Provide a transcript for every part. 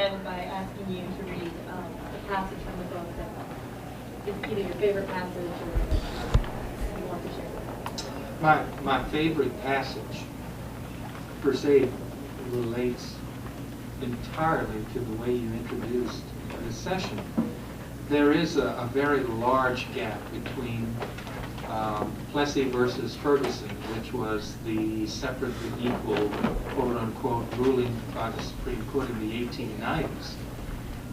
end by asking you to read a passage from the book that is either your favorite passage or you want to share. My favorite passage, per se, relates entirely to the way you introduced the session. There is a very large gap between Plessy versus Ferguson, which was the separate but equal, quote-unquote, ruling by the Supreme Court in the 1890s,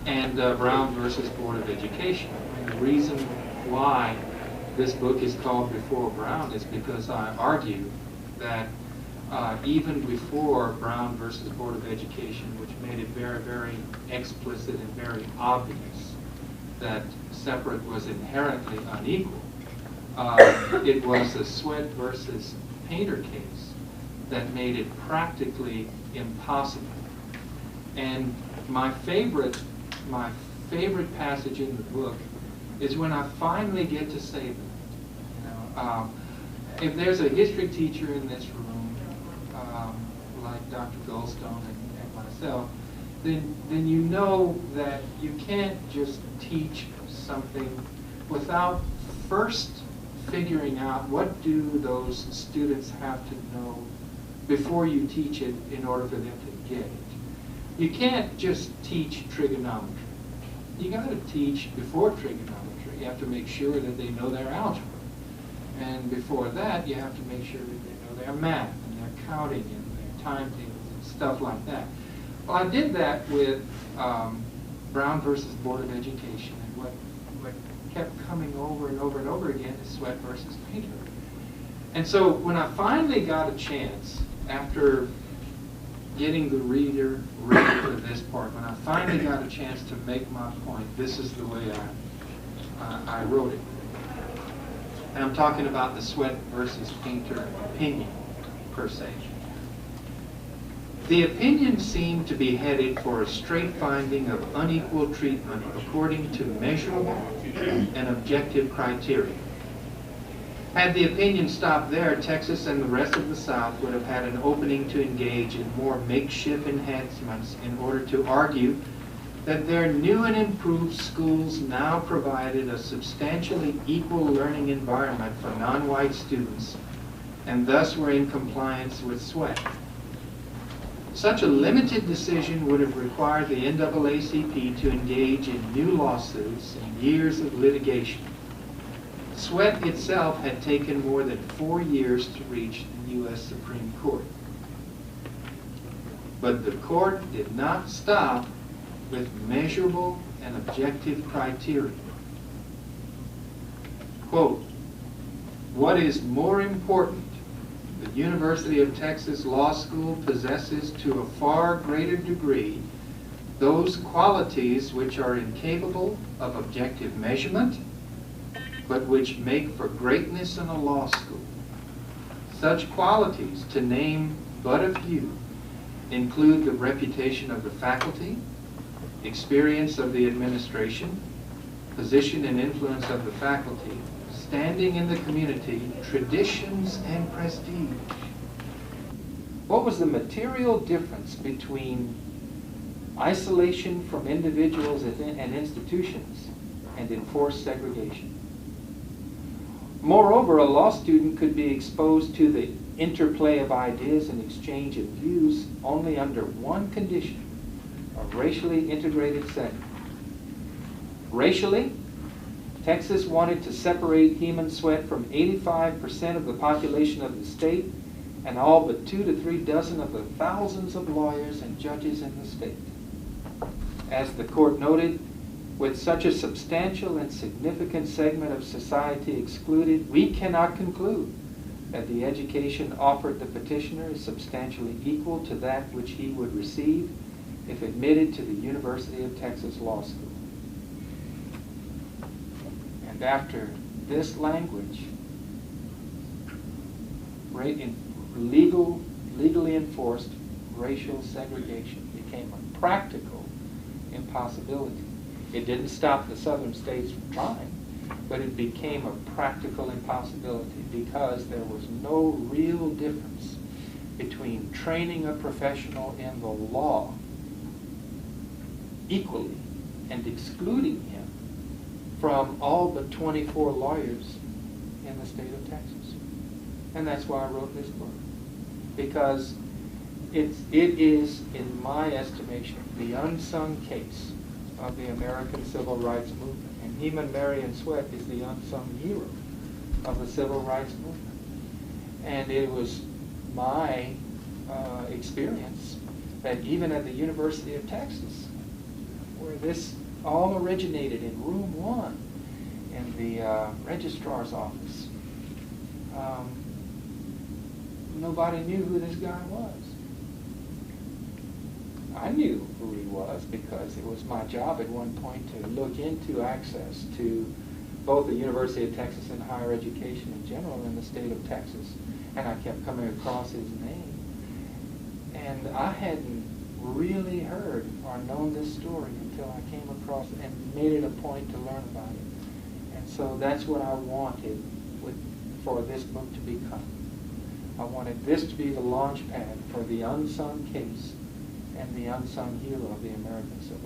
and Brown versus Board of Education. And the reason why this book is called Before Brown is because I argue that even before Brown versus Board of Education, which made it very, very explicit and very obvious that separate was inherently unequal, it was the Sweat versus Painter case that made it practically impossible. And my favorite passage in the book is when I finally get to say them. You know, if there's a history teacher in this room, like Dr. Goldstone and myself, then you know that you can't just teach something without first figuring out what do those students have to know before you teach it in order for them to get it. You can't just teach trigonometry. You got to teach before trigonometry. You have to make sure that they know their algebra. And before that, you have to make sure that they know their math and their counting and their timetables and stuff like that. Well, I did that with Brown versus Board of Education, and what kept coming over and over and over again is Sweat versus Painter. And so when I finally got a chance, after getting the reader ready for this part, when I finally got a chance to make my point, this is the way I wrote it. And I'm talking about the Sweat versus Painter opinion, per se. The opinion seemed to be headed for a straight finding of unequal treatment according to measurable and objective criteria. Had the opinion stopped there, Texas and the rest of the South would have had an opening to engage in more makeshift enhancements in order to argue that their new and improved schools now provided a substantially equal learning environment for non-white students and thus were in compliance with Sweat. Such a limited decision would have required the NAACP to engage in new lawsuits and years of litigation. Sweat itself had taken more than 4 years to reach the U.S. Supreme Court. But the court did not stop with measurable and objective criteria. Quote, "What is more important, the University of Texas Law School possesses to a far greater degree those qualities which are incapable of objective measurement, but which make for greatness in a law school. Such qualities, to name but a few, include the reputation of the faculty, experience of the administration, position and influence of the faculty, standing in the community, traditions, and prestige." What was the material difference between isolation from individuals and institutions and enforced segregation? Moreover, a law student could be exposed to the interplay of ideas and exchange of views only under one condition: a racially integrated setting. Racially, Texas wanted to separate Heman Sweat from 85% of the population of the state and all but 2 to 3 dozen of the thousands of lawyers and judges in the state. As the court noted, with such a substantial and significant segment of society excluded, we cannot conclude that the education offered the petitioner is substantially equal to that which he would receive if admitted to the University of Texas Law School. And after this language, legally enforced racial segregation became a practical impossibility. It didn't stop the southern states from trying, but it became a practical impossibility because there was no real difference between training a professional in the law equally and excluding him from all but 24 lawyers in the state of Texas. And that's why I wrote this book. Because it is, in my estimation, the unsung case of the American civil rights movement. And Heman Marion Sweat is the unsung hero of the civil rights movement. And it was my experience that even at the University of Texas, where this all originated in room 1 in the registrar's office, nobody knew who this guy was. I knew who he was because it was my job at one point to look into access to both the University of Texas and higher education in general in the state of Texas. And I kept coming across his name. And I hadn't really heard or known this story until I came across it and made it a point to learn about it. And so that's what I wanted for this book to become. I wanted this to be the launch pad for the unsung case and the unsung hero of the American civil